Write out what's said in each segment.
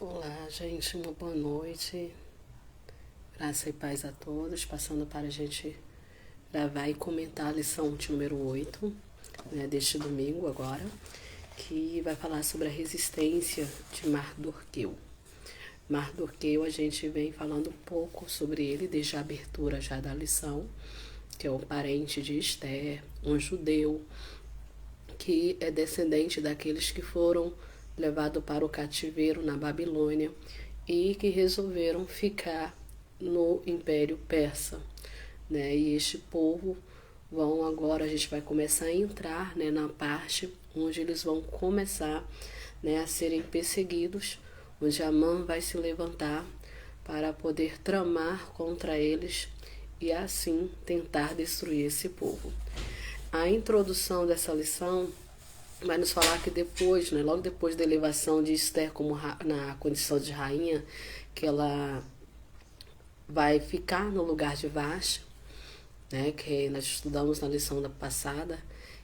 Olá, gente, uma boa noite. Graça e paz a todos. Passando para a gente gravar e comentar a lição de número 8, né, deste domingo agora, que vai falar sobre a resistência de Mardoqueu. Mardoqueu, a gente vem falando um pouco sobre ele desde a abertura já da lição, que é um parente de Esther, um judeu, que é descendente daqueles que foram levados para o cativeiro na Babilônia e que resolveram ficar no Império Persa, né? E este povo agora a gente vai começar a entrar, né, na parte onde eles vão começar, né, a serem perseguidos, onde Amã vai se levantar para poder tramar contra eles e assim tentar destruir esse povo. A introdução dessa lição vai nos falar que depois, né, logo depois da elevação de Esther como na condição de rainha, que ela vai ficar no lugar de Vasti, né, que nós estudamos na lição da passada,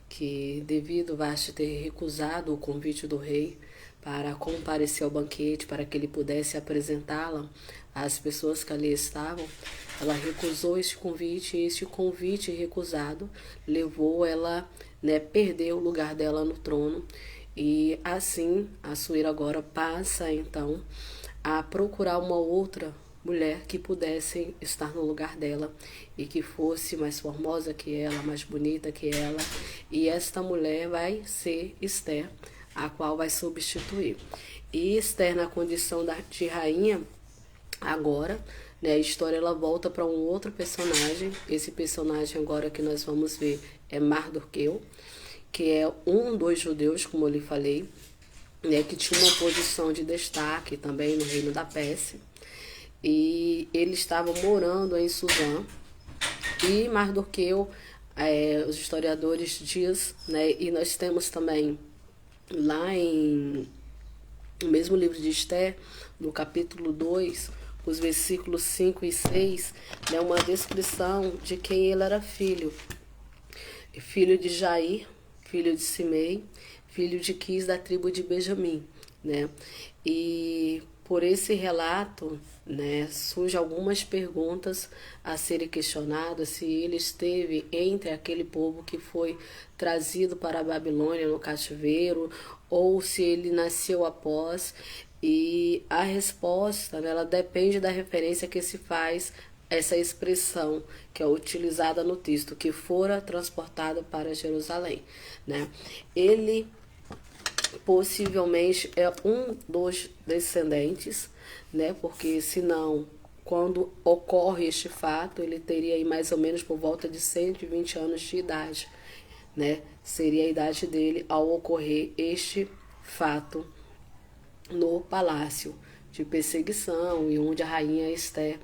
que devido a Vasti ter recusado o convite do rei para comparecer ao banquete, para que ele pudesse apresentá-la às pessoas que ali estavam, ela recusou este convite e este convite recusado levou ela, né, perder o lugar dela no trono. E assim, a Assuero agora passa então a procurar uma outra mulher que pudesse estar no lugar dela e que fosse mais formosa que ela, mais bonita que ela. E esta mulher vai ser Esther, a qual vai substituir. E Esther, na condição de rainha, agora, né, a história ela volta para um outro personagem. Esse personagem agora que nós vamos ver é Mardoqueu, que é um dos judeus, como eu lhe falei, né, que tinha uma posição de destaque também no reino da Pérsia. E ele estava morando em Suzã. E Mardoqueu, os historiadores dizem, né, e nós temos também lá no mesmo livro de Esther, no capítulo 2, os versículos 5 e 6, né, uma descrição de quem ele era filho. Filho de Jair, filho de Simei, filho de Quis da tribo de Benjamim, né? E por esse relato, né, surgem algumas perguntas a serem questionadas se ele esteve entre aquele povo que foi trazido para a Babilônia no cativeiro ou se ele nasceu após. E a resposta, né, ela depende da referência que se faz essa expressão que é utilizada no texto, que fora transportado para Jerusalém, né? Ele possivelmente é um dos descendentes, né? Porque senão, quando ocorre este fato, ele teria aí mais ou menos por volta de 120 anos de idade, né? Seria a idade dele ao ocorrer este fato no palácio de perseguição e onde a rainha Esther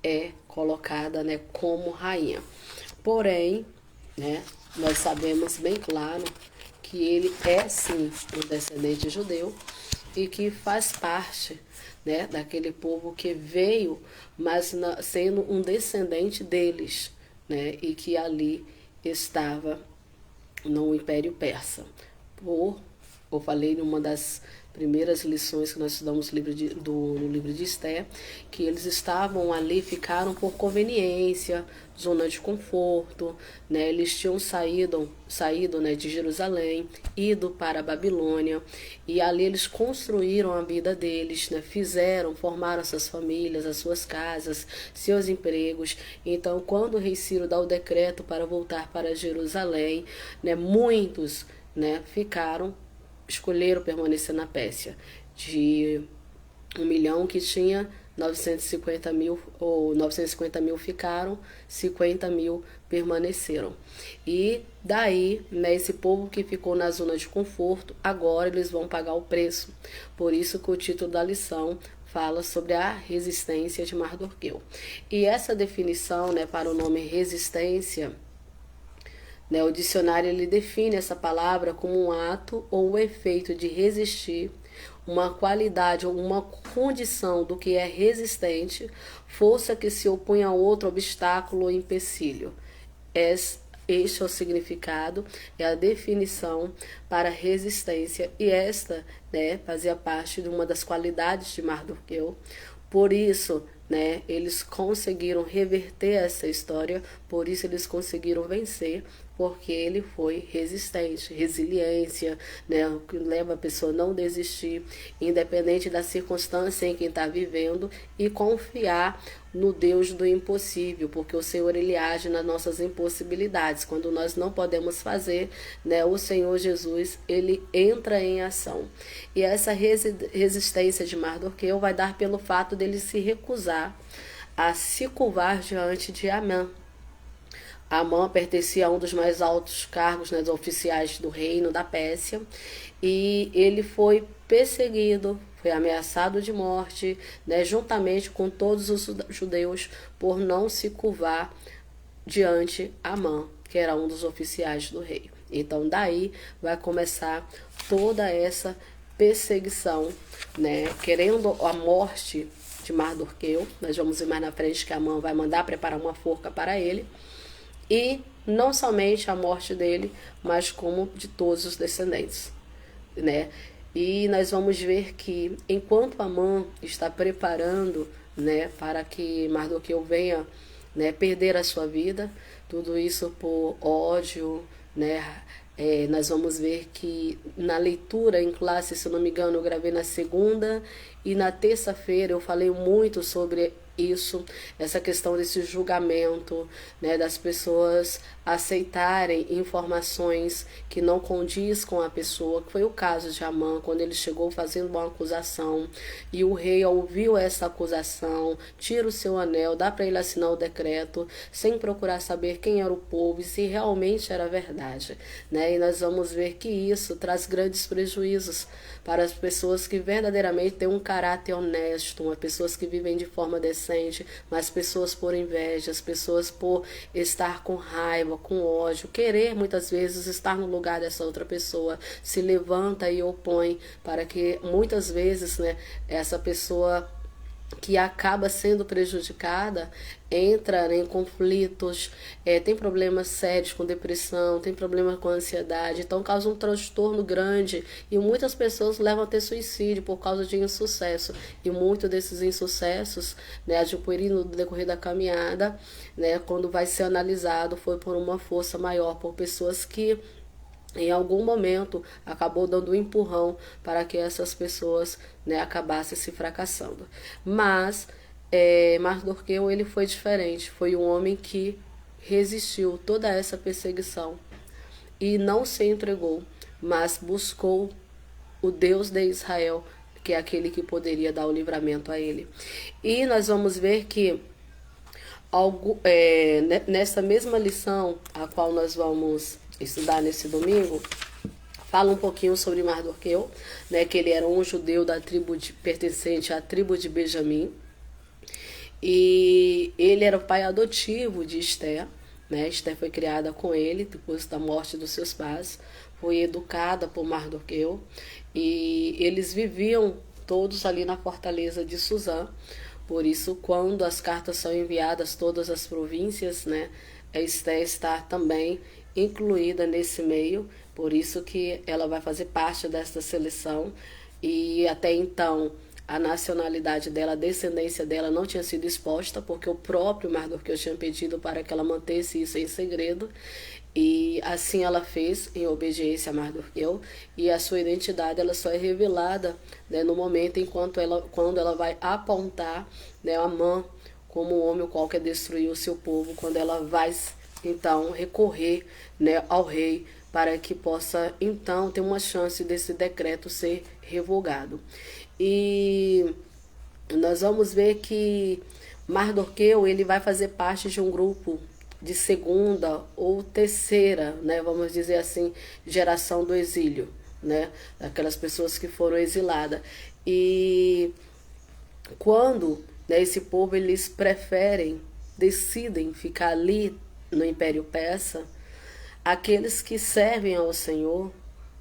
é colocada, né, como rainha. Porém, né, nós sabemos bem claro que ele é sim um descendente judeu e que faz parte, né, daquele povo que veio, mas sendo um descendente deles, né, e que ali estava no Império Persa. Eu falei numa das primeiras lições que nós estudamos no livro de Esther, que eles estavam ali, ficaram por conveniência, zona de conforto, né? Eles tinham saído, né, de Jerusalém, ido para a Babilônia, e ali eles construíram a vida deles, né? Formaram suas famílias, as suas casas, seus empregos. Então, quando o rei Ciro dá o decreto para voltar para Jerusalém, né, muitos, né, escolheram permanecer na Pérsia. De 1 milhão que tinha, 950 mil ficaram, 50 mil permaneceram. E daí, né, esse povo que ficou na zona de conforto, agora eles vão pagar o preço. Por isso que o título da lição fala sobre a resistência de Mardoqueu. E essa definição, né, para o nome resistência, né, o dicionário ele define essa palavra como um ato ou um efeito de resistir, uma qualidade ou uma condição do que é resistente, força que se opõe a outro obstáculo ou empecilho. Este é o significado, é a definição para resistência, e esta, né, fazia parte de uma das qualidades de Mardoqueu. Por isso, né, eles conseguiram reverter essa história, por isso eles conseguiram vencer, porque ele foi resistente, resiliência, né, o que leva a pessoa a não desistir, independente da circunstância em que está vivendo, e confiar no Deus do impossível, porque o Senhor ele age nas nossas impossibilidades. Quando nós não podemos fazer, né, o Senhor Jesus ele entra em ação. E essa resistência de Mardoqueu vai dar pelo fato dele se recusar a se curvar diante de Amã. Amã pertencia a um dos mais altos cargos, né, dos oficiais do reino da Pérsia, e ele foi perseguido, foi ameaçado de morte, né, juntamente com todos os judeus, por não se curvar diante Amã, que era um dos oficiais do rei. Então daí vai começar toda essa perseguição, né, querendo a morte de Mardoqueu. Nós vamos ver mais na frente que Amã vai mandar preparar uma forca para ele. E não somente a morte dele, mas como de todos os descendentes, né? E nós vamos ver que enquanto Amã está preparando, né, para que Mardoqueu venha, né, perder a sua vida, tudo isso por ódio, né? Nós vamos ver que na leitura em classe, se eu não me engano, eu gravei na segunda e na terça-feira eu falei muito sobre isso, essa questão desse julgamento, né, das pessoas aceitarem informações que não condiz com a pessoa, que foi o caso de Amã, quando ele chegou fazendo uma acusação e o rei ouviu essa acusação, tira o seu anel, dá para ele assinar o decreto, sem procurar saber quem era o povo e se realmente era verdade, né? E nós vamos ver que isso traz grandes prejuízos para as pessoas que verdadeiramente têm um caráter honesto, pessoas que vivem de forma decente, mas pessoas por inveja, as pessoas por estar com raiva, com ódio, querer muitas vezes estar no lugar dessa outra pessoa, se levanta e opõe para que muitas vezes, né, essa pessoa que acaba sendo prejudicada entra em conflitos, tem problemas sérios com depressão, tem problemas com ansiedade, então causa um transtorno grande e muitas pessoas levam a ter suicídio por causa de insucesso, e muitos desses insucessos, né, adquirindo no decorrer da caminhada, né, quando vai ser analisado, foi por uma força maior, por pessoas que em algum momento acabou dando um empurrão para que essas pessoas, né, acabassem se fracassando. Mas Mardoqueu ele foi diferente, foi um homem que resistiu toda essa perseguição e não se entregou, mas buscou o Deus de Israel, que é aquele que poderia dar o livramento a ele. E nós vamos ver que nessa mesma lição, a qual nós vamos estudar nesse domingo, fala um pouquinho sobre Mardoqueu, né, que ele era um judeu da tribo pertencente à tribo de Benjamim, e ele era o pai adotivo de Esther, né? Esther foi criada com ele depois da morte dos seus pais, foi educada por Mardoqueu, e eles viviam todos ali na fortaleza de Suzã. Por isso, quando as cartas são enviadas a todas as províncias, né, Esther está também incluída nesse meio, por isso que ela vai fazer parte desta seleção. E até então a nacionalidade dela, a descendência dela não tinha sido exposta, porque o próprio Mardoqueu tinha pedido para que ela mantesse isso em segredo, e assim ela fez em obediência a Mardoqueu, e a sua identidade ela só é revelada, né, no momento quando ela vai apontar, né, Amã como um homem o qual quer destruir o seu povo, quando ela vai então recorrer, né, ao rei para que possa então ter uma chance desse decreto ser revogado. E nós vamos ver que Mardoqueu ele vai fazer parte de um grupo de segunda ou terceira, né, vamos dizer assim, geração do exílio, né, daquelas pessoas que foram exiladas. E quando, né, esse povo eles decidem ficar ali no Império Persa, aqueles que servem ao Senhor,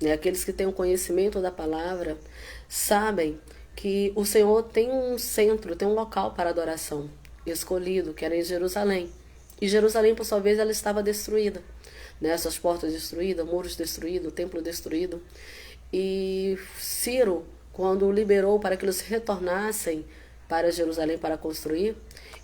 né, aqueles que têm o conhecimento da palavra, sabem que o Senhor tem um centro, tem um local para adoração escolhido, que era em Jerusalém. E Jerusalém, por sua vez, ela estava destruída, né? Suas portas destruídas, muros destruídos, templo destruído. E Ciro, quando liberou para que eles retornassem para Jerusalém para construir,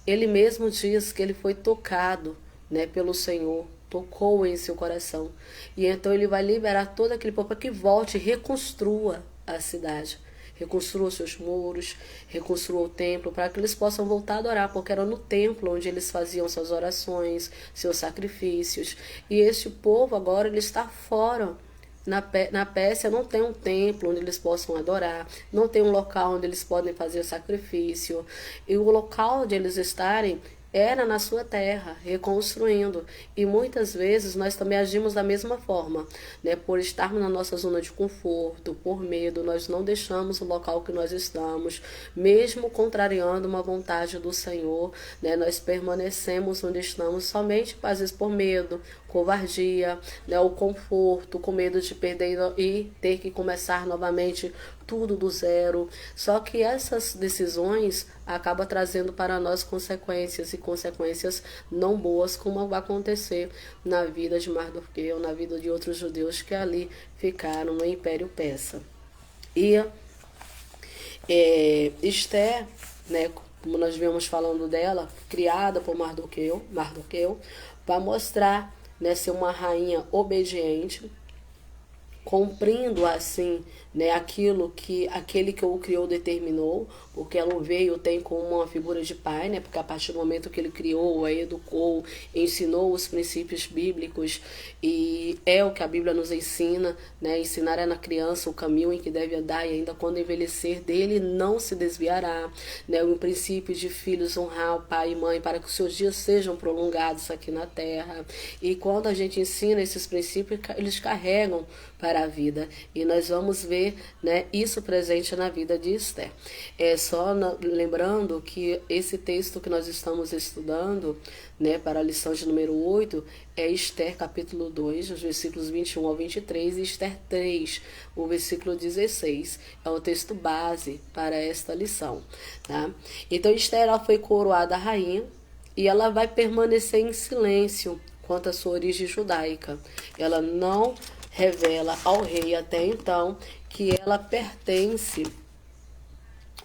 ele mesmo diz que ele foi tocado, né, pelo Senhor, tocou em seu coração. E então ele vai liberar todo aquele povo para que volte e reconstrua a cidade. Reconstrua seus muros, reconstrua o templo, para que eles possam voltar a adorar, porque era no templo onde eles faziam suas orações, seus sacrifícios. E este povo agora ele está fora. Na Pérsia não tem um templo onde eles possam adorar, não tem um local onde eles podem fazer sacrifício. E o local onde eles estarem era na sua terra, reconstruindo. E muitas vezes nós também agimos da mesma forma, né? Por estarmos na nossa zona de conforto, por medo, nós não deixamos o local que nós estamos, mesmo contrariando uma vontade do Senhor, né? Nós permanecemos onde estamos somente, às vezes, por medo, covardia, né? O conforto, com medo de perder e ter que começar novamente tudo do zero. Só que essas decisões acabam trazendo para nós consequências, e consequências não boas, como vai acontecer na vida de Mardoqueu, na vida de outros judeus que ali ficaram no Império Persa. E Esther, né, como nós vemos falando dela, criada por Mardoqueu, para mostrar, né, ser uma rainha obediente, cumprindo assim, né, aquele que o criou determinou, porque ela o veio tem como uma figura de pai, né, porque a partir do momento que ele criou, a educou, ensinou os princípios bíblicos, e é o que a Bíblia nos ensina, né, ensinar na criança o caminho em que deve andar, e ainda quando envelhecer dele não se desviará, né, o princípio de filhos honrar o pai e mãe para que os seus dias sejam prolongados aqui na terra. E quando a gente ensina esses princípios, eles carregam para a vida, e nós vamos ver, né, isso presente na vida de Esther. Lembrando que esse texto que nós estamos estudando, né, para a lição de número 8, é Esther capítulo 2, os versículos 21 ao 23, e Esther 3, o versículo 16, é o texto base para esta lição, tá? Então Esther, ela foi coroada rainha, e ela vai permanecer em silêncio quanto à sua origem judaica. Ela não revela ao rei até então que ela pertence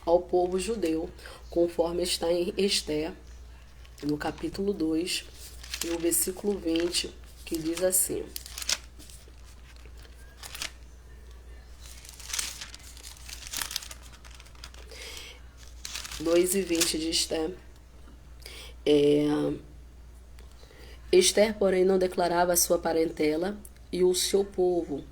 ao povo judeu, conforme está em Esther, no capítulo 2, no versículo 20, que diz assim: 2:20 de Esther. Esther, porém, não declarava a sua parentela e o seu povo,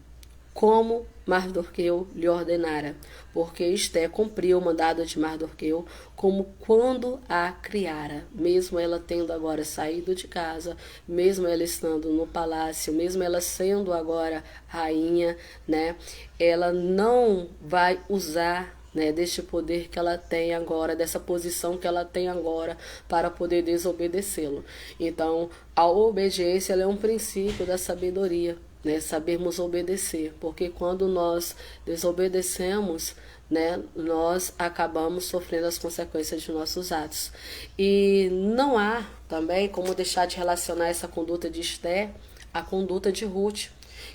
como Mardoqueu lhe ordenara, porque Esther cumpriu o mandado de Mardoqueu, como quando a criara, mesmo ela tendo agora saído de casa, mesmo ela estando no palácio, mesmo ela sendo agora rainha, né, ela não vai usar, né, deste poder que ela tem agora, dessa posição que ela tem agora, para poder desobedecê-lo. Então, a obediência, ela é um princípio da sabedoria, né, sabermos obedecer, porque quando nós desobedecemos, né, nós acabamos sofrendo as consequências de nossos atos. E não há também como deixar de relacionar essa conduta de Esther à conduta de Ruth,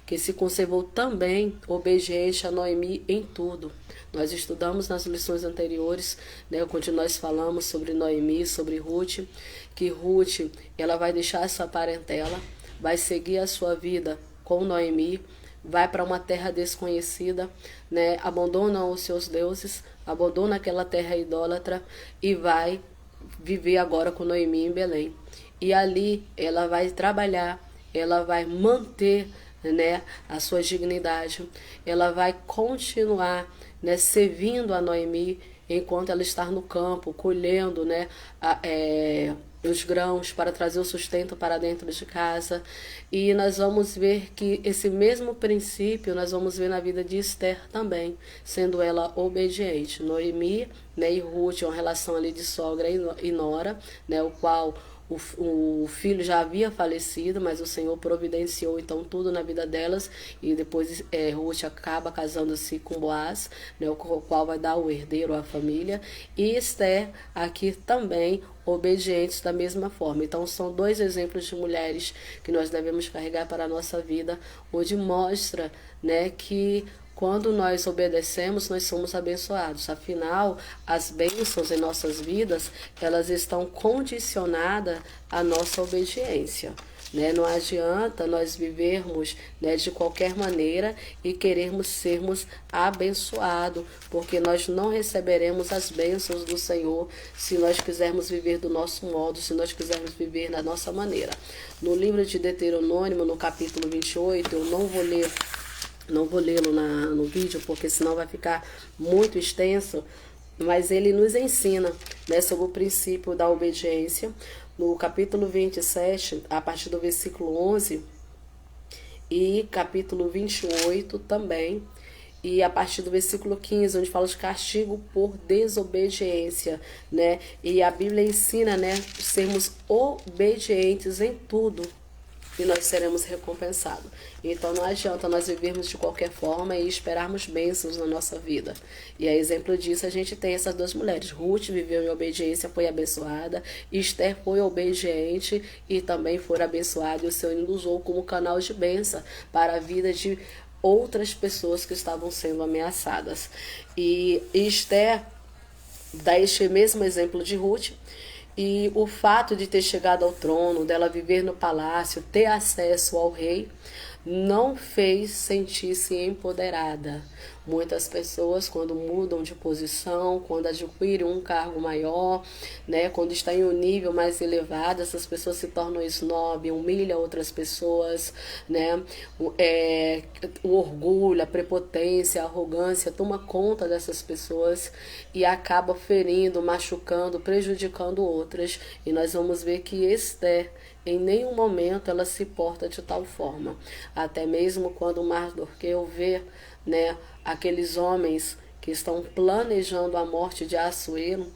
que se conservou também obediente a Noemi em tudo. Nós estudamos nas lições anteriores, né, quando nós falamos sobre Noemi, sobre Ruth, que Ruth, ela vai deixar a sua parentela, vai seguir a sua vida com Noemi, vai para uma terra desconhecida, né, abandona os seus deuses, abandona aquela terra idólatra e vai viver agora com Noemi em Belém. E ali ela vai trabalhar, ela vai manter, né, a sua dignidade, ela vai continuar, né, servindo a Noemi enquanto ela está no campo, colhendo, né, os grãos para trazer o sustento para dentro de casa. E nós vamos ver que esse mesmo princípio nós vamos ver na vida de Esther também, sendo ela obediente. Noemi, né, e Ruth, uma relação ali de sogra e nora, né, o qual o filho já havia falecido, mas o Senhor providenciou então tudo na vida delas, e depois Ruth acaba casando-se com Boaz, né, o qual vai dar o herdeiro à família, e Esther aqui também obedientes da mesma forma. Então são dois exemplos de mulheres que nós devemos carregar para a nossa vida, onde mostra, né, que quando nós obedecemos, nós somos abençoados. Afinal, as bênçãos em nossas vidas, elas estão condicionadas à nossa obediência. Né? Não adianta nós vivermos, né, de qualquer maneira e querermos sermos abençoados, porque nós não receberemos as bênçãos do Senhor se nós quisermos viver do nosso modo, se nós quisermos viver da nossa maneira. No livro de Deuteronômio, no capítulo 28, eu não vou lê-lo no vídeo, porque senão vai ficar muito extenso, mas ele nos ensina, né, sobre o princípio da obediência. No capítulo 27, a partir do versículo 11, e capítulo 28 também, e a partir do versículo 15, onde fala de castigo por desobediência, né? E a Bíblia ensina, né, sermos obedientes em tudo, e nós seremos recompensados. Então não adianta nós vivermos de qualquer forma e esperarmos bênçãos na nossa vida. E a exemplo disso a gente tem essas duas mulheres. Ruth viveu em obediência, foi abençoada. Esther foi obediente e também foi abençoada. E o Senhor nos usou como canal de bênção para a vida de outras pessoas que estavam sendo ameaçadas. E Esther dá este mesmo exemplo de Ruth. E o fato de ter chegado ao trono, dela viver no palácio, ter acesso ao rei, não fez sentir-se empoderada. Muitas pessoas, quando mudam de posição, quando adquirem um cargo maior, né, quando estão em um nível mais elevado, essas pessoas se tornam snob, humilham outras pessoas, né, o orgulho, a prepotência, a arrogância toma conta dessas pessoas e acaba ferindo, machucando, prejudicando outras. E nós vamos ver que Esther, em nenhum momento ela se porta de tal forma. Até mesmo quando Mardoqueu vê, né, aqueles homens que estão planejando a morte de Assuero,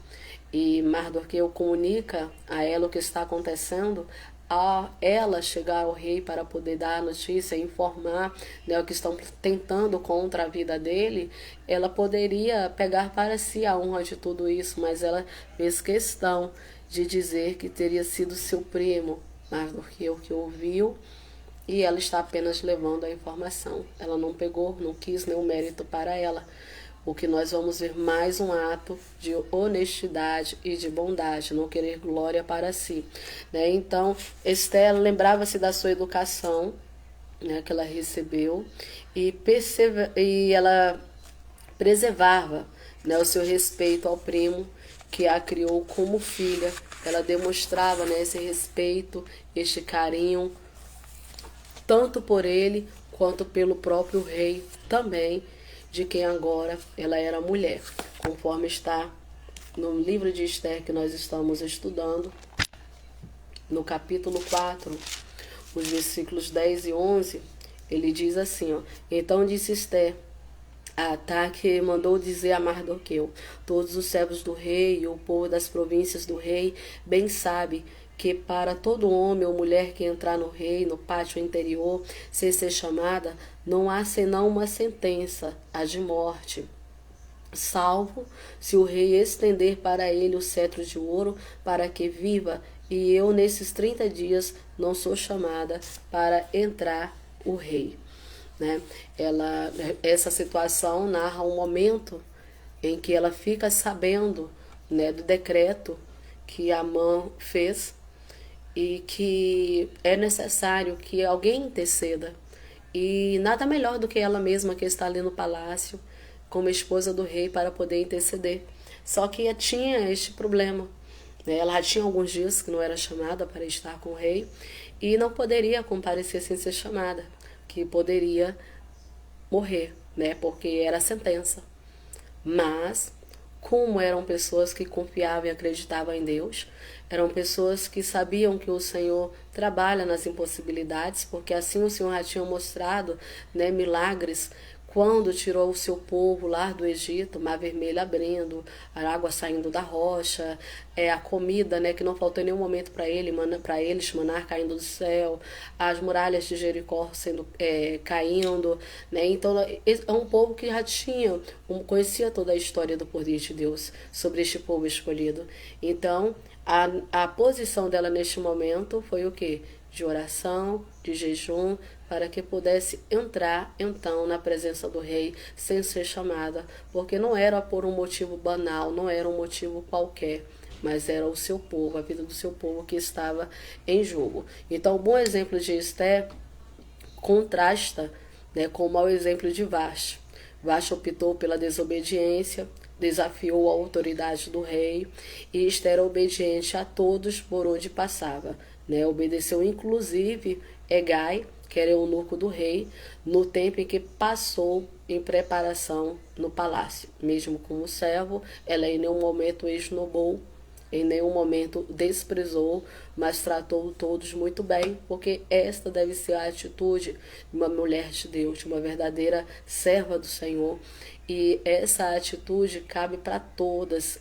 e Mardoqueu comunica a ela o que está acontecendo, a ela chegar ao rei para poder dar a notícia, informar, né, o que estão tentando contra a vida dele, ela poderia pegar para si a honra de tudo isso, mas ela fez questão de dizer que teria sido seu primo, Mardoqueu, que ouviu, e ela está apenas levando a informação. Ela não pegou, não quis nenhum mérito para ela. O que nós vamos ver mais um ato de honestidade e de bondade, não querer glória para si. Né? Então, Esther lembrava-se da sua educação, né, que ela recebeu, e ela preservava, né, o seu respeito ao primo que a criou como filha. Ela demonstrava, né, esse respeito, este carinho, tanto por ele quanto pelo próprio rei também, de quem agora ela era mulher, conforme está no livro de Esther que nós estamos estudando, no capítulo 4, os versículos 10 e 11, ele diz assim, ó: Então disse Esther a Ataque mandou dizer a Mardoqueu: todos os servos do rei e o povo das províncias do rei bem sabe que para todo homem ou mulher que entrar no rei, no pátio interior, sem ser chamada, não há senão uma sentença, a de morte, salvo se o rei estender para ele o cetro de ouro para que viva, e eu nesses 30 dias não sou chamada para entrar o rei. Né? Essa situação narra um momento em que ela fica sabendo, né, do decreto que Amã fez e que é necessário que alguém interceda. E nada melhor do que ela mesma que está ali no palácio como esposa do rei para poder interceder. Só que tinha este problema. Né? Ela já tinha alguns dias que não era chamada para estar com o rei e não poderia comparecer sem ser chamada, que poderia morrer, né? Porque era a sentença. Mas, como eram pessoas que confiavam e acreditavam em Deus, eram pessoas que sabiam que o Senhor trabalha nas impossibilidades, porque assim o Senhor já tinha mostrado, né, milagres quando tirou o seu povo lá do Egito, Mar Vermelho abrindo, a água saindo da rocha, a comida, né, que não faltou em nenhum momento para eles, maná caindo do céu, as muralhas de Jericó sendo caindo, né? Então é um povo que já conhecia toda a história do poder de Deus sobre este povo escolhido. Então a posição dela neste momento foi o quê? De oração, de jejum, para que pudesse entrar então na presença do rei sem ser chamada, porque não era por um motivo banal, não era um motivo qualquer, mas era o seu povo, a vida do seu povo que estava em jogo. Então, o bom exemplo de Esther contrasta, né, com o mau exemplo de Vaste. Vaste optou pela desobediência, desafiou a autoridade do rei, e Esther era obediente a todos por onde passava, né? Obedeceu inclusive Hegai, que era eunuco do rei, no tempo em que passou em preparação no palácio. Mesmo como servo, ela em nenhum momento esnobou, em nenhum momento desprezou, mas tratou todos muito bem, porque esta deve ser a atitude de uma mulher de Deus, de uma verdadeira serva do Senhor. E essa atitude cabe para todas,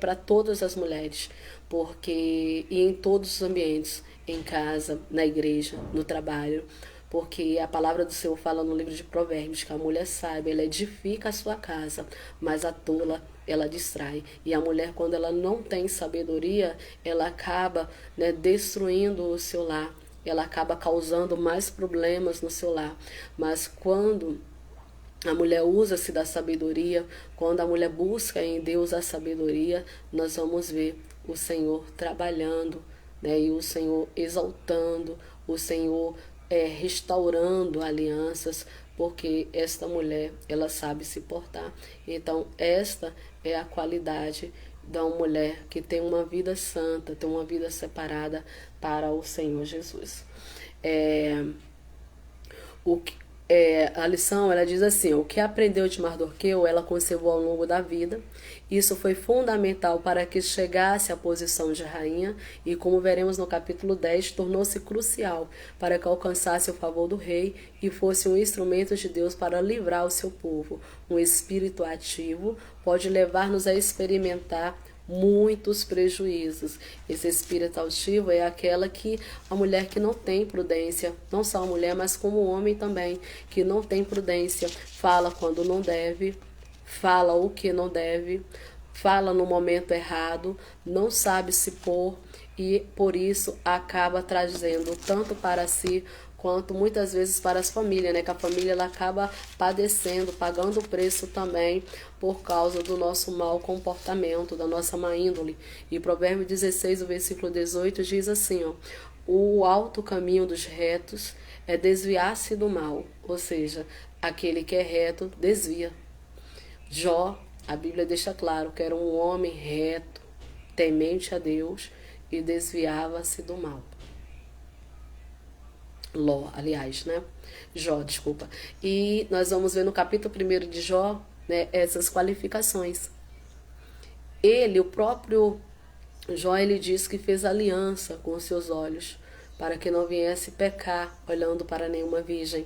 para todas as mulheres, porque e em todos os ambientes, em casa, na igreja, no trabalho, porque a palavra do Senhor fala no livro de Provérbios que a mulher sábia, ela edifica a sua casa, mas a tola, ela distrai. E a mulher, quando ela não tem sabedoria, ela acaba, né, destruindo o seu lar, ela acaba causando mais problemas no seu lar. Mas quando a mulher usa-se da sabedoria, quando a mulher busca em Deus a sabedoria, nós vamos ver o Senhor trabalhando, né, e o Senhor exaltando, o Senhor restaurando alianças, porque esta mulher, ela sabe se portar. Então, esta é a qualidade da mulher que tem uma vida santa, tem uma vida separada para o Senhor Jesus. A lição, ela diz assim: o que aprendeu de Mardoqueu, ela conservou ao longo da vida. Isso foi fundamental para que chegasse à posição de rainha e, como veremos no capítulo 10, tornou-se crucial para que alcançasse o favor do rei e fosse um instrumento de Deus para livrar o seu povo. Um espírito ativo pode levar-nos a experimentar muitos prejuízos. Esse espírito altivo é aquela que a mulher que não tem prudência, não só a mulher, mas como o homem também, que não tem prudência, fala quando não deve, fala o que não deve, fala no momento errado, não sabe se pôr e por isso acaba trazendo tanto para si quanto muitas vezes para as famílias, né? Que a família ela acaba padecendo, pagando o preço também por causa do nosso mau comportamento, da nossa má índole. E Provérbio 16, o versículo 18 diz assim, ó: o alto caminho dos retos é desviar-se do mal, ou seja, aquele que é reto desvia. Jó, a Bíblia deixa claro que era um homem reto, temente a Deus e desviava-se do mal. Jó, desculpa. E nós vamos ver no capítulo 1 de Jó, né, essas qualificações. O próprio Jó, ele diz que fez aliança com os seus olhos, para que não viesse pecar olhando para nenhuma virgem.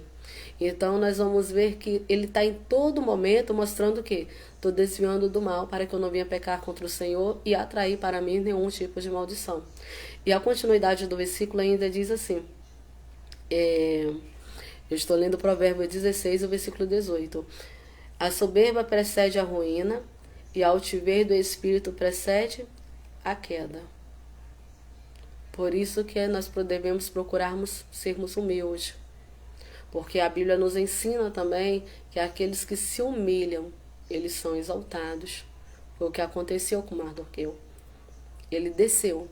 Então nós vamos ver que ele está em todo momento mostrando que estou desviando do mal para que eu não venha pecar contra o Senhor e atrair para mim nenhum tipo de maldição. E a continuidade do versículo ainda diz assim, eu estou lendo Provérbio 16, o versículo 18. A soberba precede a ruína e a altivez do espírito precede a queda. Por isso que nós devemos procurarmos sermos humildes. Porque a Bíblia nos ensina também que aqueles que se humilham, eles são exaltados. Foi o que aconteceu com Mardoqueu. Ele desceu.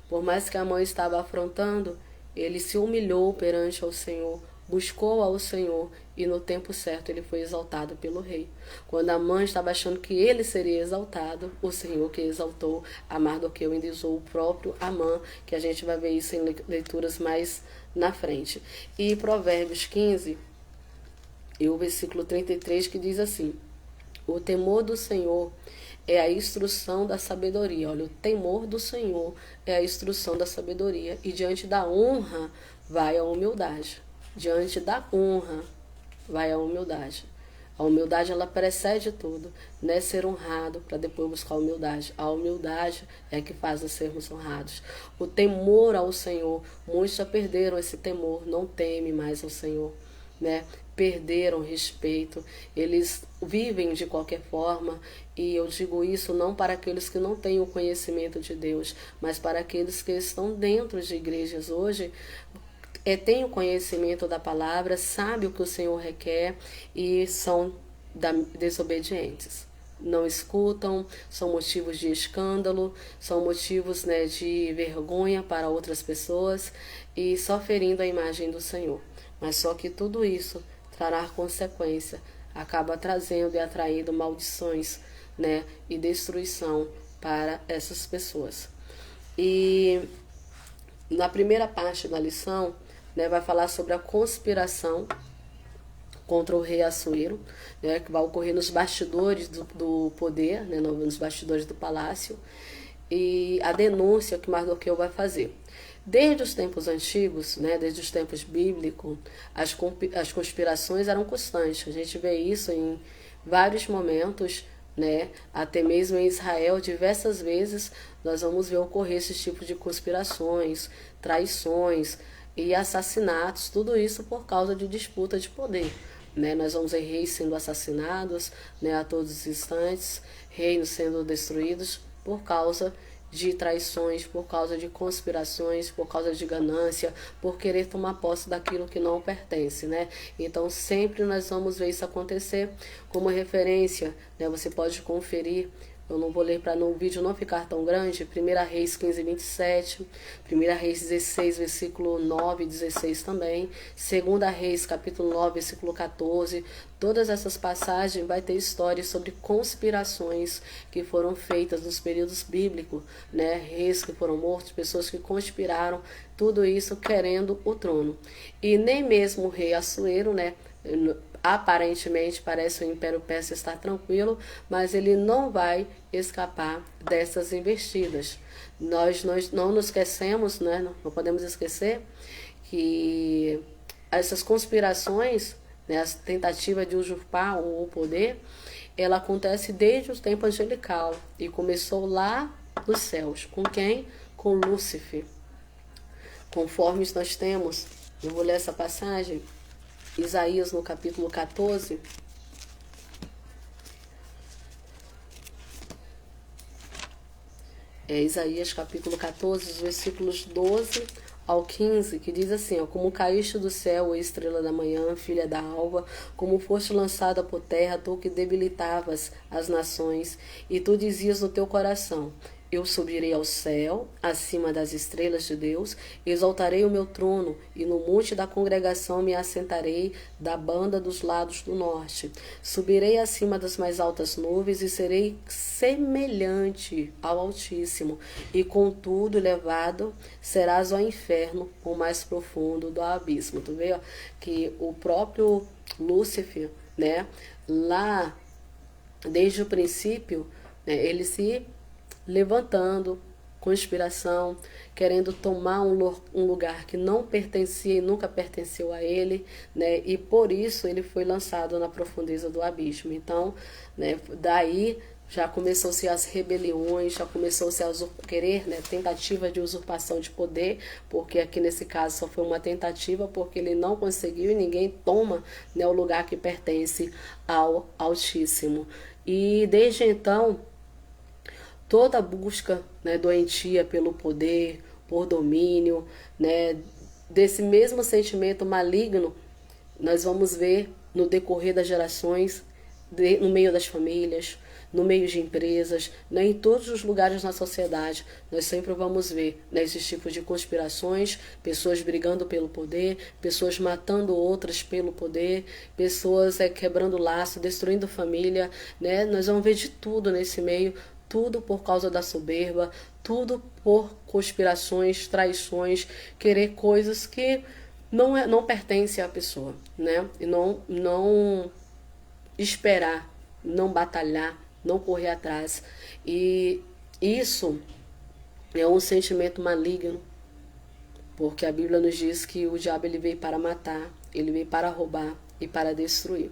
Por mais que a mãe estava afrontando, ele se humilhou perante ao Senhor, buscou ao Senhor e no tempo certo ele foi exaltado pelo rei. Quando a mãe estava achando que ele seria exaltado, o Senhor que exaltou a Mardoqueu indizou o próprio Amã, que a gente vai ver isso em leituras mais na frente. E Provérbios 15, e o versículo 33, que diz assim: o temor do Senhor é a instrução da sabedoria. Olha, o temor do Senhor é a instrução da sabedoria. E diante da honra vai a humildade. Diante da honra vai a humildade. A humildade, ela precede tudo, né? Ser honrado para depois buscar a humildade. A humildade é que faz nós sermos honrados. O temor ao Senhor, muitos já perderam esse temor, não temem mais ao Senhor, né? Perderam respeito, eles vivem de qualquer forma, e eu digo isso não para aqueles que não têm o conhecimento de Deus, mas para aqueles que estão dentro de igrejas hoje, têm o conhecimento da palavra, sabem o que o Senhor requer e são desobedientes. Não escutam, são motivos de escândalo, são motivos, né, de vergonha para outras pessoas e só ferindo a imagem do Senhor. Mas só que tudo isso trará consequência, acaba trazendo e atraindo maldições, né, e destruição para essas pessoas. E na primeira parte da lição, né, vai falar sobre a conspiração contra o rei Assuero, né, que vai ocorrer nos bastidores do poder, né, nos bastidores do palácio, e a denúncia que Mardoqueu vai fazer. Desde os tempos antigos, né, desde os tempos bíblicos, as conspirações eram constantes. A gente vê isso em vários momentos, né, até mesmo em Israel, diversas vezes nós vamos ver ocorrer esse tipo de conspirações, traições e assassinatos, tudo isso por causa de disputa de poder. Né? Nós vamos ver reis sendo assassinados, né, a todos os instantes, reinos sendo destruídos por causa de traições, por causa de conspirações, por causa de ganância, por querer tomar posse daquilo que não pertence, né? Então sempre nós vamos ver isso acontecer. Como referência, né, você pode conferir, eu não vou ler para o vídeo não ficar tão grande, 1 Reis 15, 27, 1 Reis 16, versículo 9 e 16 também, 2 Reis, capítulo 9, versículo 14, todas essas passagens vai ter histórias sobre conspirações que foram feitas nos períodos bíblicos, né? Reis que foram mortos, pessoas que conspiraram, tudo isso querendo o trono. E nem mesmo o rei Assuero, né? Aparentemente parece o Império Persa estar tranquilo, mas ele não vai escapar dessas investidas. Nós não nos esquecemos, né? Não podemos esquecer que essas conspirações, né, as tentativas de usurpar o poder, ela acontece desde o tempo angelical e começou lá nos céus. Com quem? Com Lúcifer. Conforme nós temos, eu vou ler essa passagem, Isaías no capítulo 14, Isaías capítulo 14, os versículos 12 ao 15, que diz assim, ó, como caíste do céu, estrela da manhã, filha da alva, como foste lançada por terra, tu que debilitavas as nações, e tu dizias no teu coração, eu subirei ao céu, acima das estrelas de Deus, exaltarei o meu trono, e no monte da congregação me assentarei da banda dos lados do norte. Subirei acima das mais altas nuvens e serei semelhante ao Altíssimo, e contudo levado serás ao inferno, o mais profundo do abismo. Tu vê, ó, que o próprio Lúcifer, né, lá desde o princípio, né, ele se levantando, conspiração, querendo tomar um lugar que não pertencia e nunca pertenceu a ele, né? E por isso ele foi lançado na profundeza do abismo. Então, né, daí já começou-se as rebeliões, já começou-se a querer, né, tentativa de usurpação de poder, porque aqui nesse caso só foi uma tentativa, porque ele não conseguiu e ninguém toma, né, o lugar que pertence ao Altíssimo. E desde então, toda busca, né, doentia pelo poder, por domínio, né, desse mesmo sentimento maligno, nós vamos ver no decorrer das gerações, no meio das famílias, no meio de empresas, né, em todos os lugares na sociedade, nós sempre vamos ver, né, esses tipos de conspirações, pessoas brigando pelo poder, pessoas matando outras pelo poder, pessoas quebrando laço, destruindo família, né, nós vamos ver de tudo nesse meio, tudo por causa da soberba, tudo por conspirações, traições, querer coisas que não pertencem à pessoa, né? E não esperar, não batalhar, não correr atrás. E isso é um sentimento maligno, porque a Bíblia nos diz que o diabo ele veio para matar, ele veio para roubar e para destruir.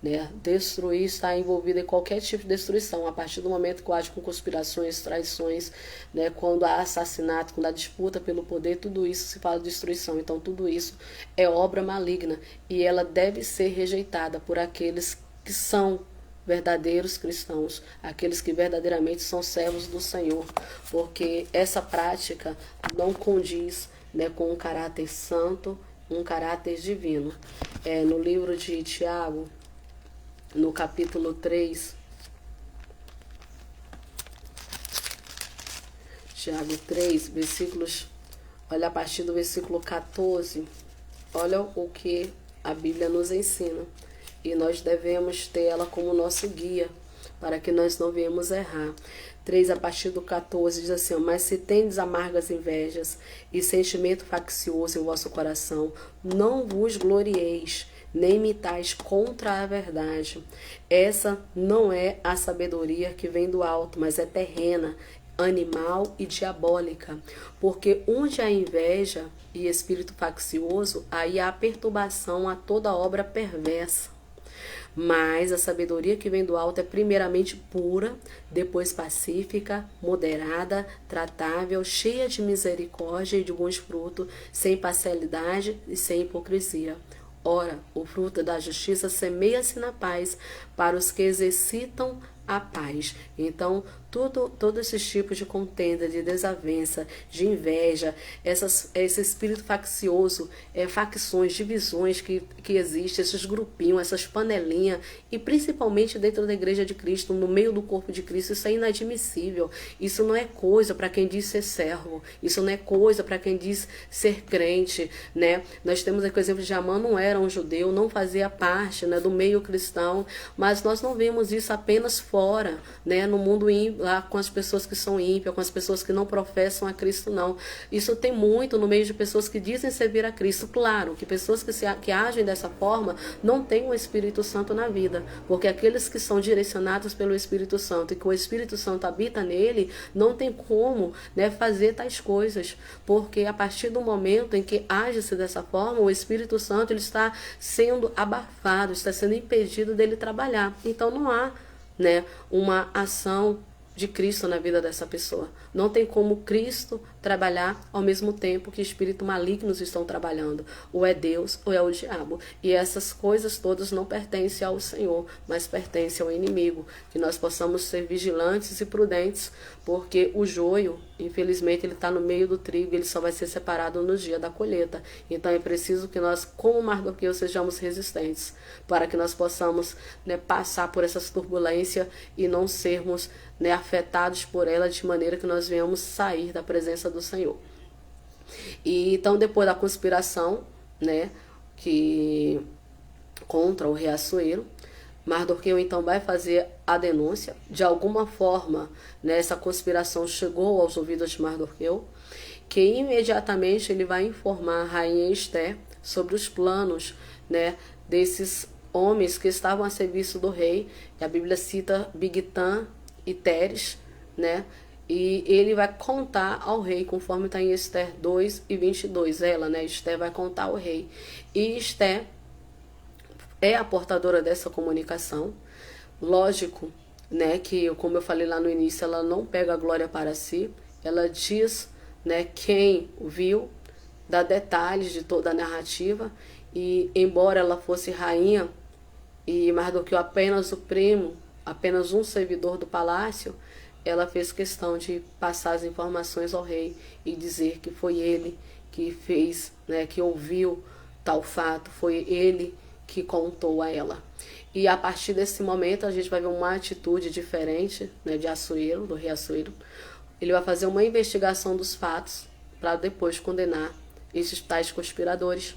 né? Destruir, está envolvido em qualquer tipo de destruição. A partir do momento que age com conspirações, traições, né? Quando há assassinato, quando há disputa pelo poder, tudo isso se fala de destruição. Então tudo isso é obra maligna e ela deve ser rejeitada por aqueles que são verdadeiros cristãos, aqueles que verdadeiramente são servos do Senhor, porque essa prática não condiz, né, com um caráter santo, um caráter divino. No livro de Tiago, no capítulo 3, Tiago 3, versículos, olha a partir do versículo 14, olha o que a Bíblia nos ensina. E nós devemos ter ela como nosso guia, para que nós não venhamos errar. 3, a partir do 14, diz assim: mas se tendes amargas invejas e sentimento faccioso em vosso coração, não vos glorieis, nem imitais contra a verdade. Essa não é a sabedoria que vem do alto, mas é terrena, animal e diabólica, porque onde há inveja e espírito faccioso, aí há perturbação a toda obra perversa. Mas a sabedoria que vem do alto é primeiramente pura, depois pacífica, moderada, tratável, cheia de misericórdia e de bons frutos, sem parcialidade e sem hipocrisia. Ora, o fruto da justiça semeia-se na paz para os que exercitam a paz. Então, todos esses tipos de contenda, de desavença, de inveja, esse espírito faccioso, facções, divisões que existem, esses grupinhos, essas panelinhas, e principalmente dentro da igreja de Cristo, no meio do corpo de Cristo, isso é inadmissível. Isso não é coisa para quem diz ser servo, isso não é coisa para quem diz ser crente, né? Nós temos aqui o exemplo de Amã, não era um judeu, não fazia parte, né, do meio cristão, mas nós não vemos isso apenas fora, né, no mundo ímpio, lá com as pessoas que são ímpias, com as pessoas que não professam a Cristo, não. Isso tem muito no meio de pessoas que dizem servir a Cristo. Claro que pessoas que agem dessa forma não têm o Espírito Santo na vida, porque aqueles que são direcionados pelo Espírito Santo e que o Espírito Santo habita nele, não tem como, né, fazer tais coisas, porque a partir do momento em que age-se dessa forma, o Espírito Santo ele está sendo abafado, está sendo impedido dele trabalhar. Então não há, né, uma ação de Cristo na vida dessa pessoa. Não tem como Cristo trabalhar ao mesmo tempo que espíritos malignos estão trabalhando. Ou é Deus ou é o diabo. E essas coisas todas não pertencem ao Senhor, mas pertencem ao inimigo. Que nós possamos ser vigilantes e prudentes, porque o joio, infelizmente, ele está no meio do trigo, ele só vai ser separado no dia da colheita. Então é preciso que nós, como Mardoqueu, sejamos resistentes, para que nós possamos, né, passar por essas turbulências e não sermos, né, afetados por ela, de maneira que nós venhamos sair da presença do Senhor. E então, depois da conspiração, né, que contra o rei Assuero, Mardoqueu então vai fazer a denúncia. De alguma forma, né, essa conspiração chegou aos ouvidos de Mardoqueu, que imediatamente ele vai informar a rainha Esther sobre os planos, né, desses homens que estavam a serviço do rei. E a Bíblia cita Bigtan e Teres, né? E ele vai contar ao rei, conforme está em Esther 2:22. Ela, né, Esther, vai contar ao rei. E Esther é a portadora dessa comunicação. Lógico, né, que, como eu falei lá no início, ela não pega a glória para si. Ela diz, né, quem viu, dá detalhes de toda a narrativa. E embora ela fosse rainha e Mardoqueu apenas o primo, apenas um servidor do palácio, ela fez questão de passar as informações ao rei e dizer que foi ele que fez, né, que ouviu tal fato, foi ele que contou a ela. E a partir desse momento a gente vai ver uma atitude diferente, né, de Assuero, do rei Assuero. Ele vai fazer uma investigação dos fatos para depois condenar esses tais conspiradores.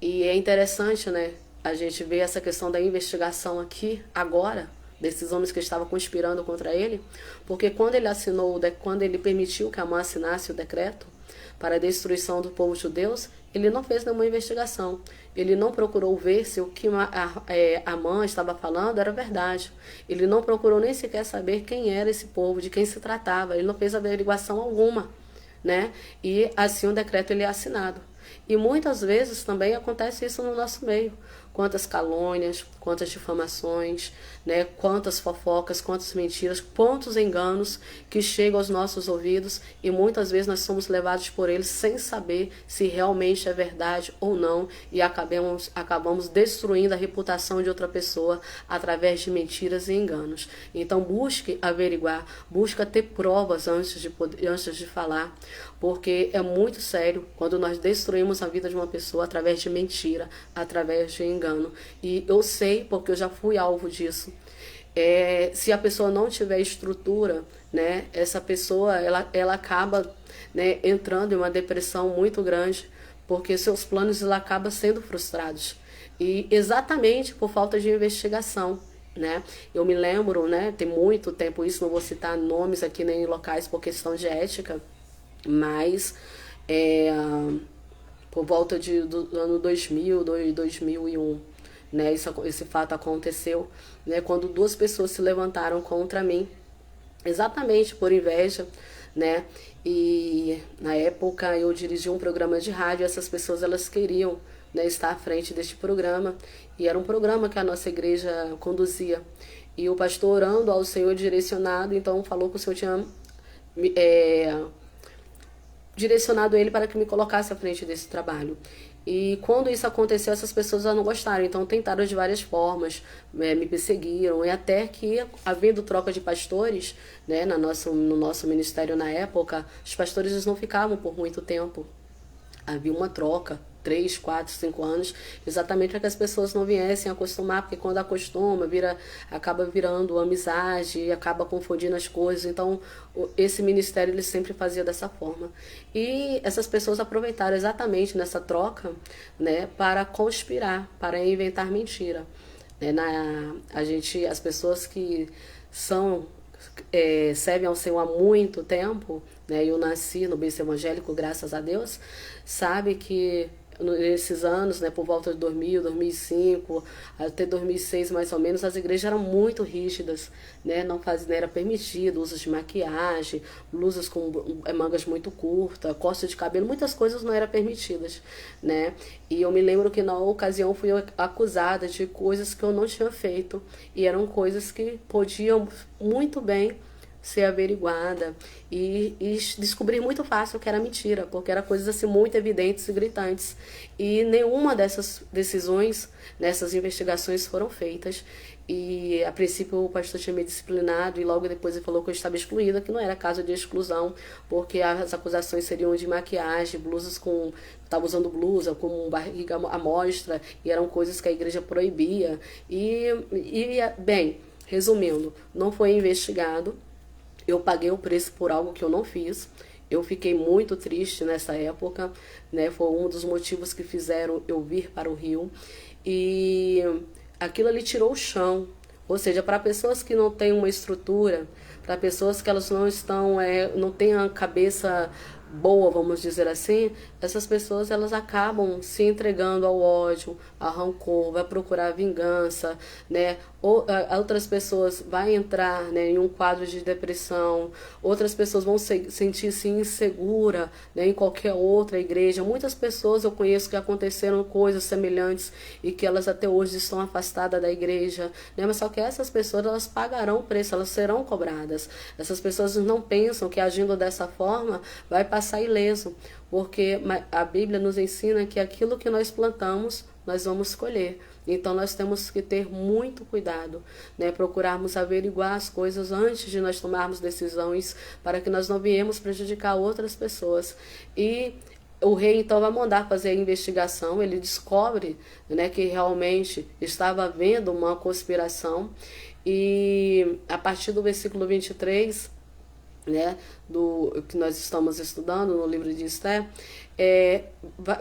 E é interessante, né, a gente ver essa questão da investigação aqui, agora, desses homens que estavam conspirando contra ele, porque quando ele permitiu que Amã assinasse o decreto para a destruição do povo judeu, ele não fez nenhuma investigação. Ele não procurou ver se o que Amã estava falando era verdade. Ele não procurou nem sequer saber quem era esse povo, de quem se tratava. Ele não fez averiguação alguma, né? E assim o decreto ele é assinado. E muitas vezes também acontece isso no nosso meio. quantas calúnias, quantas difamações, né? Quantas fofocas, quantas mentiras, quantos enganos que chegam aos nossos ouvidos e muitas vezes nós somos levados por eles sem saber se realmente é verdade ou não e acabamos destruindo a reputação de outra pessoa através de mentiras e enganos. Então busque averiguar, busque ter provas antes de falar, porque é muito sério quando nós destruímos a vida de uma pessoa através de mentira, através de engano. E eu sei porque eu já fui alvo disso. Se a pessoa não tiver estrutura, né, essa pessoa ela acaba, né, entrando em uma depressão muito grande, porque seus planos ela acabam sendo frustrados. E exatamente por falta de investigação. Né? Eu me lembro, né, tem muito tempo isso, não vou citar nomes aqui nem locais por questão de ética, mas por volta do ano 2000, 2001, né, esse fato aconteceu, né, quando duas pessoas se levantaram contra mim, exatamente por inveja, né, e na época eu dirigi um programa de rádio, essas pessoas elas queriam, né, estar à frente deste programa, e era um programa que a nossa igreja conduzia, e o pastor orando ao Senhor direcionado, então falou que o Senhor tinha direcionado ele para que me colocasse à frente desse trabalho. E quando isso aconteceu, essas pessoas não gostaram, então tentaram de várias formas, me perseguiram, e até que, havendo troca de pastores, né, no nosso ministério na época, os pastores eles não ficavam por muito tempo. Havia uma troca, 3, 4, 5 anos, exatamente para que as pessoas não viessem acostumar, porque quando acostuma, acaba virando amizade e acaba confundindo as coisas. Então, esse ministério ele sempre fazia dessa forma. E essas pessoas aproveitaram exatamente nessa troca, né, para conspirar, para inventar mentira. As pessoas que servem ao Senhor há muito tempo, né, eu nasci no berço evangélico, graças a Deus, sabe que nesses anos, né, por volta de 2000, 2005, até 2006 mais ou menos, as igrejas eram muito rígidas, né, não era permitido uso de maquiagem, blusas com mangas muito curtas, corte de cabelo, muitas coisas não eram permitidas, né, e eu me lembro que na ocasião fui acusada de coisas que eu não tinha feito, e eram coisas que podiam muito bem ser averiguada e descobrir muito fácil que era mentira, porque eram coisas assim muito evidentes e gritantes. E nenhuma dessas decisões, nessas investigações foram feitas. E a princípio o pastor tinha me disciplinado e logo depois ele falou que eu estava excluída, que não era caso de exclusão, porque as acusações seriam de maquiagem, blusas estava usando blusa com barriga à mostra, e eram coisas que a igreja proibia. Bem, resumindo, não foi investigado. Eu paguei o preço por algo que eu não fiz. Eu fiquei muito triste nessa época, né? Foi um dos motivos que fizeram eu vir para o Rio. E aquilo ali tirou o chão. Ou seja, para pessoas que não têm uma estrutura, para pessoas que elas não têm a cabeça boa, vamos dizer assim, essas pessoas elas acabam se entregando ao ódio, ao rancor, vai procurar vingança, né? Outras pessoas vão entrar, né, em um quadro de depressão, outras pessoas vão sentir-se insegura, né, em qualquer outra igreja. Muitas pessoas eu conheço que aconteceram coisas semelhantes e que elas até hoje estão afastadas da igreja, né? Mas só que essas pessoas elas pagarão o preço, elas serão cobradas. Essas pessoas não pensam que agindo dessa forma vai passar ileso, porque a Bíblia nos ensina que aquilo que nós plantamos, nós vamos colher. Então nós temos que ter muito cuidado, né? Procurarmos averiguar as coisas antes de nós tomarmos decisões, para que nós não viemos prejudicar outras pessoas. E o rei então vai mandar fazer a investigação, ele descobre, né, que realmente estava havendo uma conspiração, e a partir do versículo 23, né, do que nós estamos estudando no livro de Esther,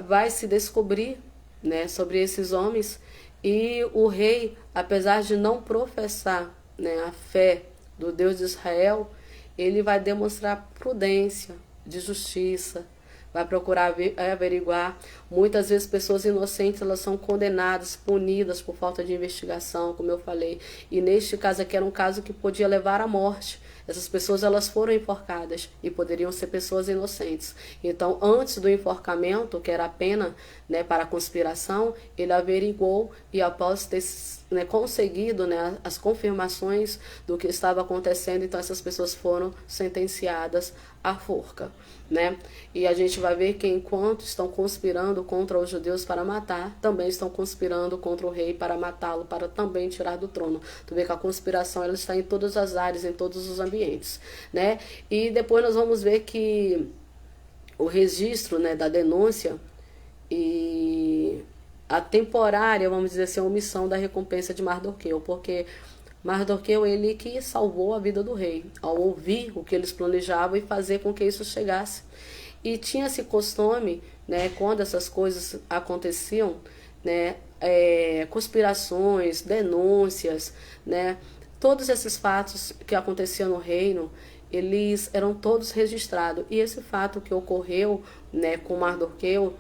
vai se descobrir, né, sobre esses homens. E o rei, apesar de não professar, né, a fé do Deus de Israel, ele vai demonstrar prudência, de justiça, vai procurar averiguar. Muitas vezes pessoas inocentes elas são condenadas, punidas por falta de investigação, como eu falei. E neste caso aqui era um caso que podia levar à morte. Essas pessoas elas foram enforcadas e poderiam ser pessoas inocentes. Então, antes do enforcamento, que era a pena, né, para a conspiração, ele averiguou e após ter, né, conseguido, né, as confirmações do que estava acontecendo, então essas pessoas foram sentenciadas à forca, né? E a gente vai ver que enquanto estão conspirando contra os judeus para matar, também estão conspirando contra o rei para matá-lo, para também tirar do trono. Tu vê que a conspiração ela está em todas as áreas, em todos os ambientes, né? E depois nós vamos ver que o registro, né, da denúncia e a temporária, vamos dizer assim, a omissão da recompensa de Mardoqueu, porque Mardoqueu, ele que salvou a vida do rei, ao ouvir o que eles planejavam e fazer com que isso chegasse. E tinha esse costume, né, quando essas coisas aconteciam, né, conspirações, denúncias, né, todos esses fatos que aconteciam no reino, eles eram todos registrados. E esse fato que ocorreu, né, com Mardoqueu,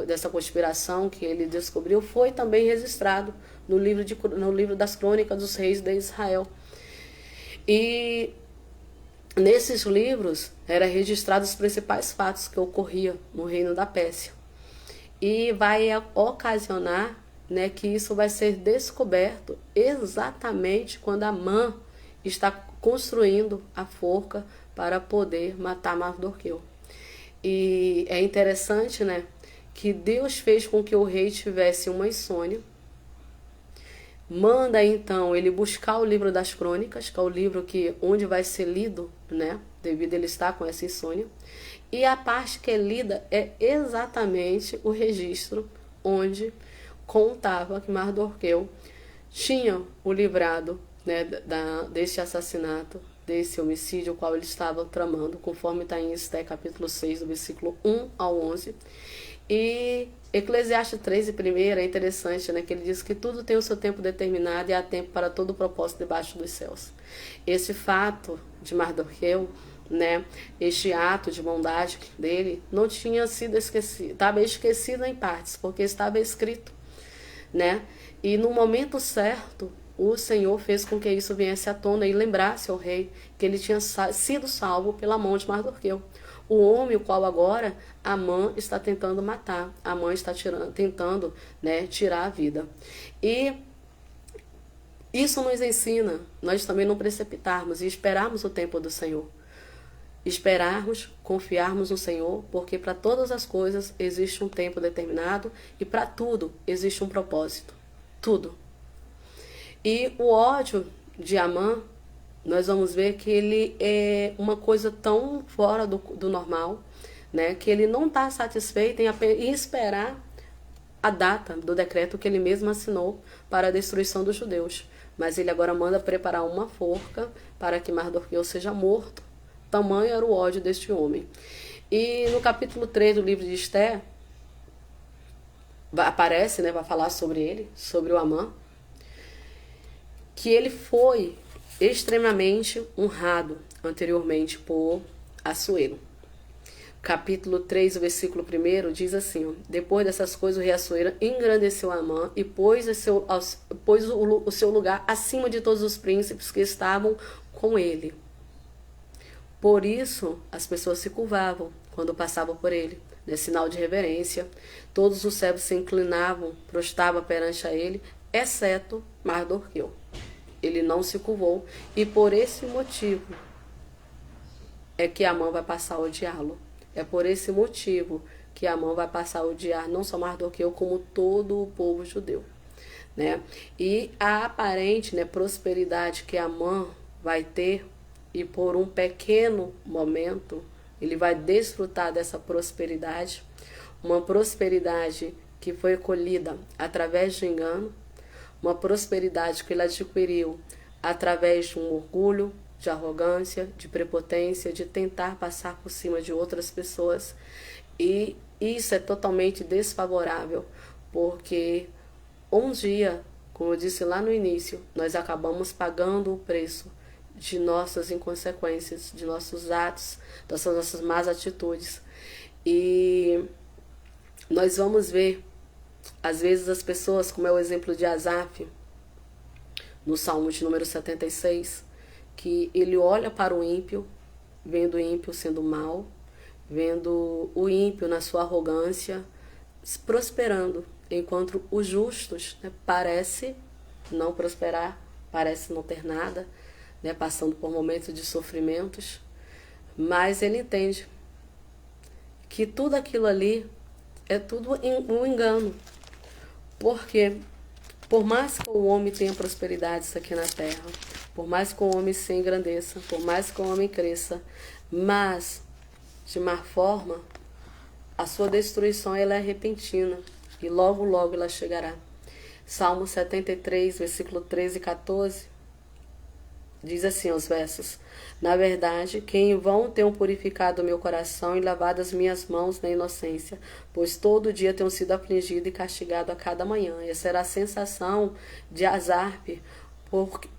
dessa conspiração que ele descobriu, foi também registrado no livro das crônicas dos reis de Israel. E nesses livros eram registrados os principais fatos que ocorriam no reino da Pérsia. E vai ocasionar, né, que isso vai ser descoberto exatamente quando Amã está construindo a forca para poder matar Mardoqueu. E é interessante, né, que Deus fez com que o rei tivesse uma insônia. Manda então ele buscar o livro das crônicas, que é o livro onde vai ser lido, né, devido a ele estar com essa insônia. E a parte que é lida é exatamente o registro onde contava que Mardoqueu tinha o livrado, né, deste assassinato, desse homicídio, o qual ele estava tramando, conforme está em Esté, capítulo 6, do versículo 1 ao 11. E Eclesiastes 3:1 é interessante, né, que ele diz que tudo tem o seu tempo determinado e há tempo para todo o propósito debaixo dos céus. Esse fato de Mardoqueu, né, este ato de bondade dele não tinha sido esquecido, estava esquecido em partes, porque estava escrito, né? E no momento certo, o Senhor fez com que isso viesse à tona e lembrasse ao rei que ele tinha sido salvo pela mão de Mardoqueu. O homem, o qual agora Amã está tentando matar. Amã está tentando, né, tirar a vida. E isso nos ensina, nós também não precipitarmos e esperarmos o tempo do Senhor. Esperarmos, confiarmos no Senhor, porque para todas as coisas existe um tempo determinado e para tudo existe um propósito. Tudo. E o ódio de Amã, nós vamos ver que ele é uma coisa tão fora do normal, né, que ele não está satisfeito em esperar a data do decreto que ele mesmo assinou para a destruição dos judeus. Mas ele agora manda preparar uma forca para que Mardoqueu seja morto. Tamanho era o ódio deste homem. E no capítulo 3 do livro de Esté, aparece, né, vai falar sobre ele, sobre o Amã, que ele foi extremamente honrado anteriormente por Assuero. Capítulo 3, o versículo 1 diz assim, ó, depois dessas coisas o rei Assuero engrandeceu Amã e pôs o seu lugar acima de todos os príncipes que estavam com ele. Por isso as pessoas se curvavam quando passavam por ele, né, sinal de reverência. Todos os servos se inclinavam, prostravam perante a ele, exceto Mardoqueu. Ele não se curvou e por esse motivo é que Amã vai passar a odiá-lo. É por esse motivo que Amã vai passar a odiar não só Mardoqueu, como todo o povo judeu, né? E a aparente, né, prosperidade que Amã vai ter, e por um pequeno momento ele vai desfrutar dessa prosperidade, uma prosperidade que foi colhida através de engano, uma prosperidade que ele adquiriu através de um orgulho, de arrogância, de prepotência, de tentar passar por cima de outras pessoas. E isso é totalmente desfavorável, porque um dia, como eu disse lá no início, nós acabamos pagando o preço de nossas inconsequências, de nossos atos, das nossas más atitudes. E nós vamos ver, às vezes, as pessoas, como é o exemplo de Asaf, no Salmo de número 76, que ele olha para o ímpio, vendo o ímpio sendo mal, vendo o ímpio na sua arrogância, prosperando, enquanto os justos, né, parece não prosperar, parece não ter nada, né, passando por momentos de sofrimentos, mas ele entende que tudo aquilo ali é tudo um engano, porque por mais que o homem tenha prosperidades aqui na terra, por mais que o homem se engrandeça, por mais que o homem cresça, mas de má forma, a sua destruição ela é repentina e logo, logo ela chegará. Salmo 73, versículo 13 e 14, diz assim os versos: na verdade, que em vão tenho purificado o meu coração e lavado as minhas mãos na inocência, pois todo dia tenho sido afligido e castigado a cada manhã. Essa era a sensação de Asarpe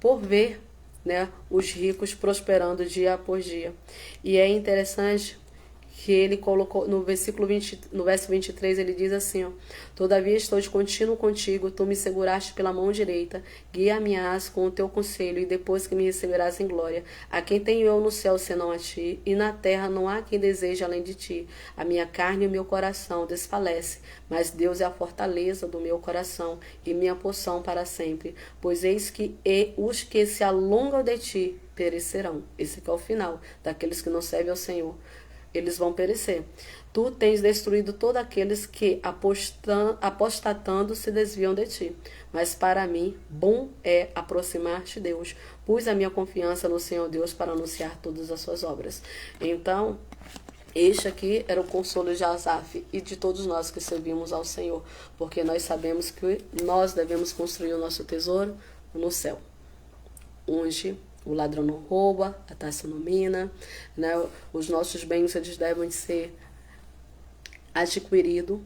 por ver, né, os ricos prosperando dia após dia. E é interessante que ele colocou no versículo 20, no verso 23, ele diz assim, ó: todavia estou de contínuo contigo, tu me seguraste pela mão direita, guia-me-ás com o teu conselho, e depois que me receberás em glória. A quem tenho eu no céu senão a ti, e na terra não há quem deseje além de ti. A minha carne e o meu coração desfalece, mas Deus é a fortaleza do meu coração e minha porção para sempre. Pois eis que os que se alongam de ti perecerão. Esse que é o final daqueles que não servem ao Senhor. Eles vão perecer. Tu tens destruído todos aqueles que, apostatando, se desviam de ti. Mas para mim, bom é aproximar-te de Deus. Pus a minha confiança no Senhor Deus para anunciar todas as suas obras. Então, este aqui era o consolo de Asaf e de todos nós que servimos ao Senhor. Porque nós sabemos que nós devemos construir o nosso tesouro no céu, onde o ladrão não rouba, a taça não mina, né? Os nossos bens eles devem ser adquiridos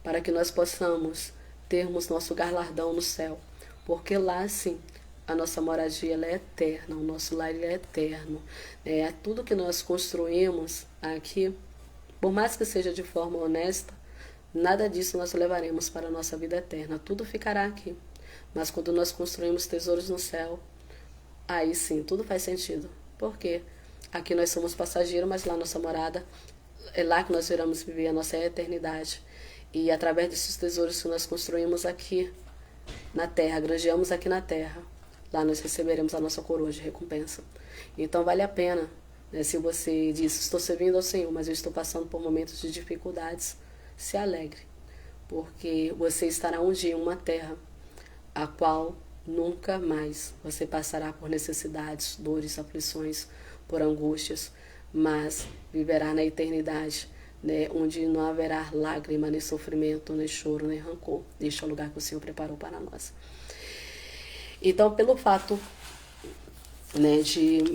para que nós possamos termos nosso galardão no céu. Porque lá, sim, a nossa moradia ela é eterna, o nosso lar ele é eterno. Tudo que nós construímos aqui, por mais que seja de forma honesta, nada disso nós levaremos para a nossa vida eterna. Tudo ficará aqui. Mas quando nós construímos tesouros no céu, aí sim, tudo faz sentido. Porque aqui nós somos passageiros, mas lá nossa morada, é lá que nós iremos viver a nossa eternidade. E através desses tesouros que nós construímos aqui na terra, granjeamos aqui na terra, lá nós receberemos a nossa coroa de recompensa. Então vale a pena, né, se você diz, estou servindo ao Senhor, mas eu estou passando por momentos de dificuldades, se alegre. Porque você estará um dia em uma terra a qual nunca mais você passará por necessidades, dores, aflições, por angústias, mas viverá na eternidade, né, onde não haverá lágrima, nem sofrimento, nem choro, nem rancor. Este é o lugar que o Senhor preparou para nós. Então, pelo fato, né,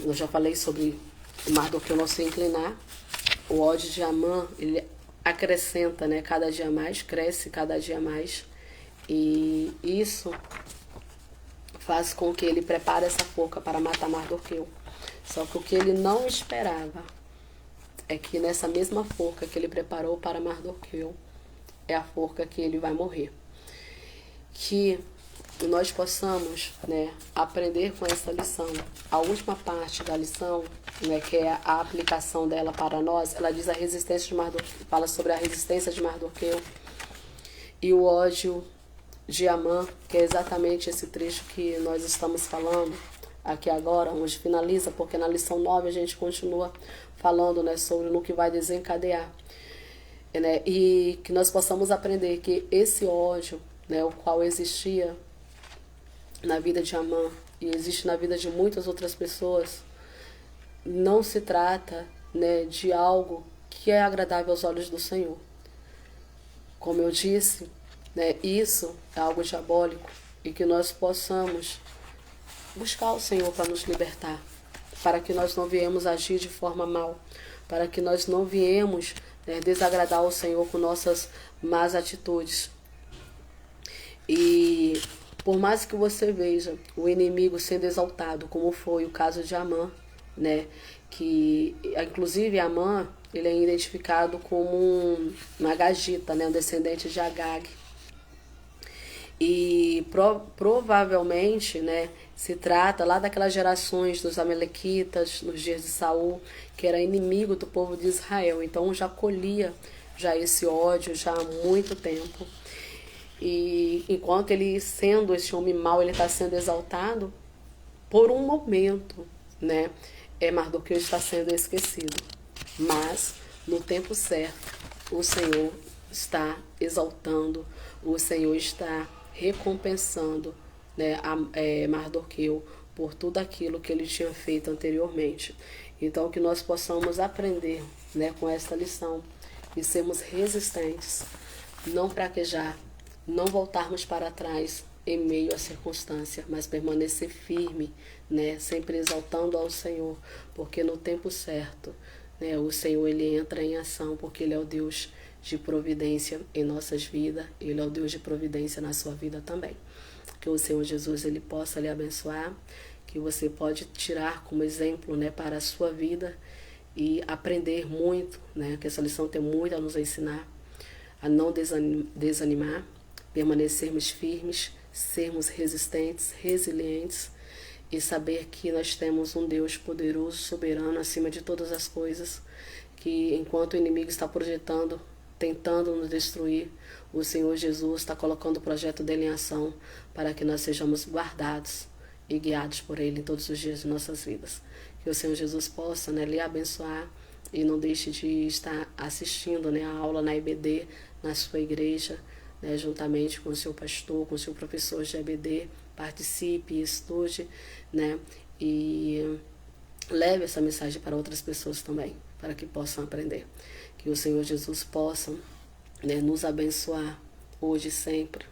eu já falei sobre o Mardoqueu não se inclinar, o ódio de Amã, ele acrescenta, né, cada dia mais, cresce cada dia mais, e isso faz com que ele prepare essa forca para matar Mardoqueu. Só que o que ele não esperava é que nessa mesma forca que ele preparou para Mardoqueu, é a forca que ele vai morrer. Que nós possamos, né, aprender com essa lição. A última parte da lição, né, que é a aplicação dela para nós, ela diz a resistência de Mardoqueu, fala sobre a resistência de Mardoqueu e o ódio de Amã, que é exatamente esse trecho que nós estamos falando aqui agora, onde finaliza, porque na lição 9 a gente continua falando, né, sobre o que vai desencadear, né, e que nós possamos aprender que esse ódio, né, o qual existia na vida de Amã e existe na vida de muitas outras pessoas, não se trata, né, de algo que é agradável aos olhos do Senhor. Como eu disse, né, isso é algo diabólico e que nós possamos buscar o Senhor para nos libertar, para que nós não viemos agir de forma mal, para que nós não viemos, né, desagradar o Senhor com nossas más atitudes. E por mais que você veja o inimigo sendo exaltado, como foi o caso de Amã, né, que inclusive Amã, ele é identificado como um Agagita, né, um descendente de Agag. E provavelmente, né, Se trata lá daquelas gerações dos amalequitas, nos dias de Saul, que era inimigo do povo de Israel. Então já colhia já esse ódio já há muito tempo. E enquanto ele, sendo esse homem mau, ele está sendo exaltado, por um momento, né, Mardoqueu está sendo esquecido. Mas, no tempo certo, o Senhor está exaltando, o Senhor está recompensando, né, Mardoqueu por tudo aquilo que ele tinha feito anteriormente. Então, que nós possamos aprender, né, com esta lição e sermos resistentes, não fraquejar, não voltarmos para trás em meio à circunstância, mas permanecer firme, né, sempre exaltando ao Senhor, porque no tempo certo, né, o Senhor ele entra em ação, porque Ele é o Deus de providência em nossas vidas, Ele é o Deus de providência na sua vida também. Que o Senhor Jesus ele possa lhe abençoar, que você pode tirar como exemplo, né, para a sua vida e aprender muito, né, que essa lição tem muito a nos ensinar, a não desanimar, permanecermos firmes, sermos resistentes, resilientes e saber que nós temos um Deus poderoso, soberano, acima de todas as coisas, que enquanto o inimigo está projetando, tentando nos destruir, o Senhor Jesus está colocando o projeto dele em ação para que nós sejamos guardados e guiados por Ele em todos os dias de nossas vidas. Que o Senhor Jesus possa, né, lhe abençoar e não deixe de estar assistindo, né, a aula na EBD, na sua igreja, né, juntamente com o seu pastor, com o seu professor de EBD. Participe, estude, né, e leve essa mensagem para outras pessoas também, para que possam aprender. Que o Senhor Jesus possa, né, nos abençoar hoje e sempre.